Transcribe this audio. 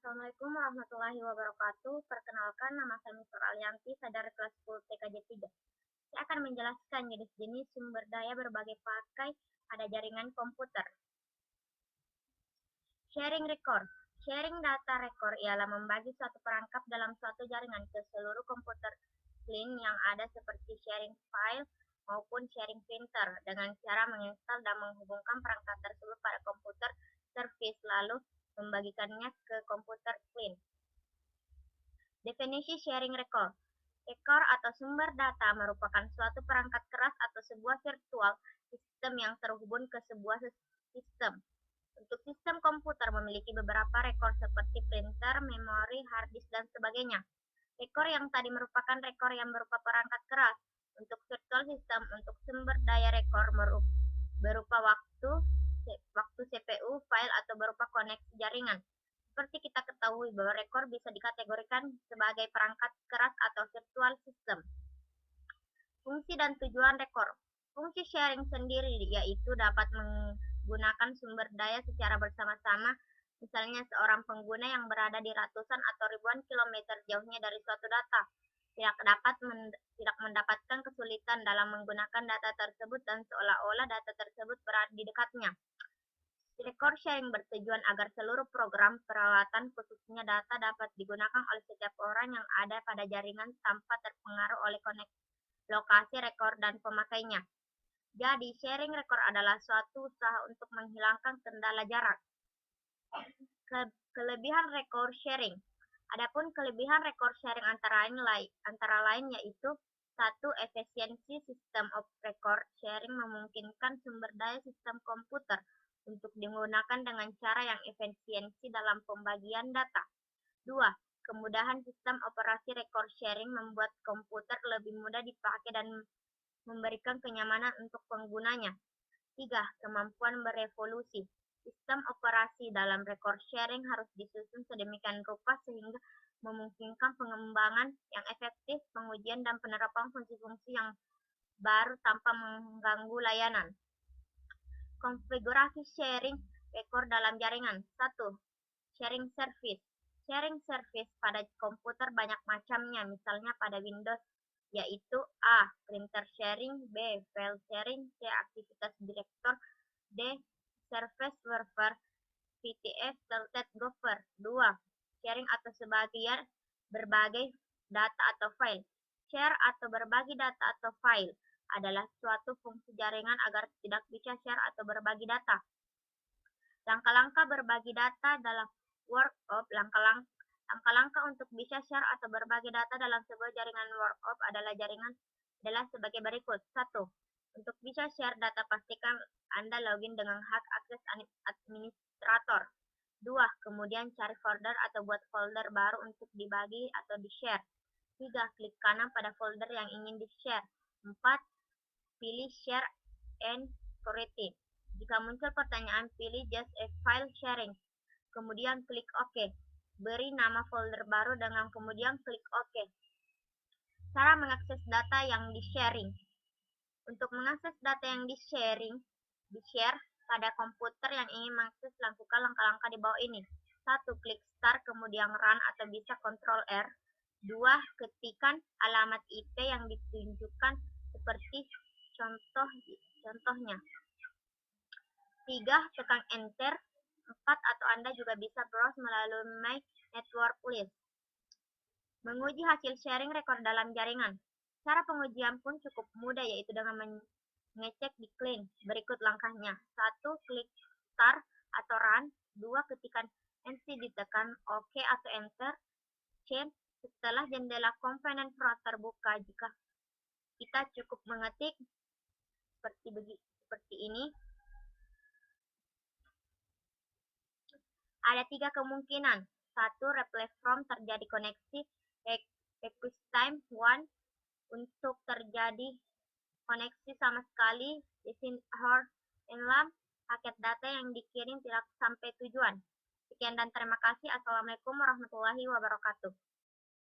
Assalamualaikum warahmatullahi wabarakatuh. Perkenalkan, nama saya Mr. Alianti, sadar kelas 10 TKJ 3. Saya akan menjelaskan jenis-jenis sumber daya berbagai pakai pada jaringan komputer. Sharing record. Sharing data record ialah membagi suatu perangkap dalam suatu jaringan ke seluruh komputer lain yang ada, seperti sharing file maupun sharing printer, dengan cara menginstal dan menghubungkan perangkat tersebut pada komputer service lalu membagikannya ke komputer lain. Definisi sharing record. Record atau sumber data merupakan suatu perangkat keras atau sebuah virtual sistem yang terhubung ke sebuah sistem. Untuk sistem komputer memiliki beberapa rekor seperti printer, memori, hard disk, dan sebagainya. Rekor yang tadi merupakan rekor yang berupa perangkat keras. Untuk virtual system, untuk sumber daya rekor berupa waktu CPU, file, atau berupa koneksi jaringan. Seperti kita ketahui bahwa rekor bisa dikategorikan sebagai perangkat keras atau virtual system. Fungsi dan tujuan rekor. Fungsi sharing sendiri yaitu dapat menggunakan sumber daya secara bersama-sama, misalnya seorang pengguna yang berada di ratusan atau ribuan kilometer jauhnya dari suatu data tidak mendapatkan kesulitan dalam menggunakan data tersebut dan seolah-olah data tersebut berada di dekatnya. Record sharing bertujuan agar seluruh program, peralatan, khususnya data, dapat digunakan oleh setiap orang yang ada pada jaringan tanpa terpengaruh oleh lokasi rekor dan pemakainya. Jadi, sharing record adalah suatu usaha untuk menghilangkan kendala jarak. Kelebihan record sharing. Adapun kelebihan record sharing antara lain yaitu: 1. Efisiensi sistem of record sharing memungkinkan sumber daya sistem komputer untuk digunakan dengan cara yang efisiensi dalam pembagian data. 2. Kemudahan sistem operasi record sharing membuat komputer lebih mudah dipakai dan memberikan kenyamanan untuk penggunanya. 3. Kemampuan berevolusi. Sistem operasi dalam record sharing harus disusun sedemikian rupa sehingga memungkinkan pengembangan yang efektif, pengujian, dan penerapan fungsi-fungsi yang baru tanpa mengganggu layanan. Konfigurasi sharing record dalam jaringan. 1. Sharing service. Sharing service pada komputer banyak macamnya, misalnya pada Windows, yaitu A. Printer sharing, B. File sharing, C. Aktivitas director, D. Service server, VTF, Telnet Gopher. 2. Sharing atau berbagai data atau file. Share atau berbagi data atau file adalah suatu fungsi jaringan agar tidak bisa share atau berbagi data. Langkah-langkah berbagi data dalam workup. Langkah-langkah untuk bisa share atau berbagi data dalam sebuah jaringan workup adalah sebagai berikut. 1. Untuk bisa share data, pastikan Anda login dengan hak akses administrator. 2. Kemudian cari folder atau buat folder baru untuk dibagi atau di-share. 3. Klik kanan pada folder yang ingin di-share. 4. Pilih share and priority. Jika muncul pertanyaan, pilih just a file sharing. Kemudian klik OK. Beri nama folder baru dengan kemudian klik OK. Cara mengakses data yang di-sharing. Untuk mengakses data yang di-share pada komputer yang ingin mengakses, lakukan langkah-langkah di bawah ini. 1. Klik Start, kemudian Run atau bisa Ctrl R. 2. Ketikkan alamat IP yang ditunjukkan seperti contohnya. 3. Tekan Enter. 4. Atau Anda juga bisa browse melalui My Network List. Menguji hasil sharing record dalam jaringan. Cara pengujian pun cukup mudah, yaitu dengan mengecek di clean. Berikut langkahnya. 1. Klik Start atau Run. 2. Ketikkan NC, ditekan OK atau Enter. C. Setelah jendela komponen Pro terbuka, jika kita cukup mengetik seperti ini. Ada 3 kemungkinan. 1. Replay from, terjadi koneksi. Request time 1. Untuk terjadi koneksi sama sekali. Paket data yang dikirim tidak sampai tujuan. Sekian dan terima kasih. Assalamualaikum warahmatullahi wabarakatuh.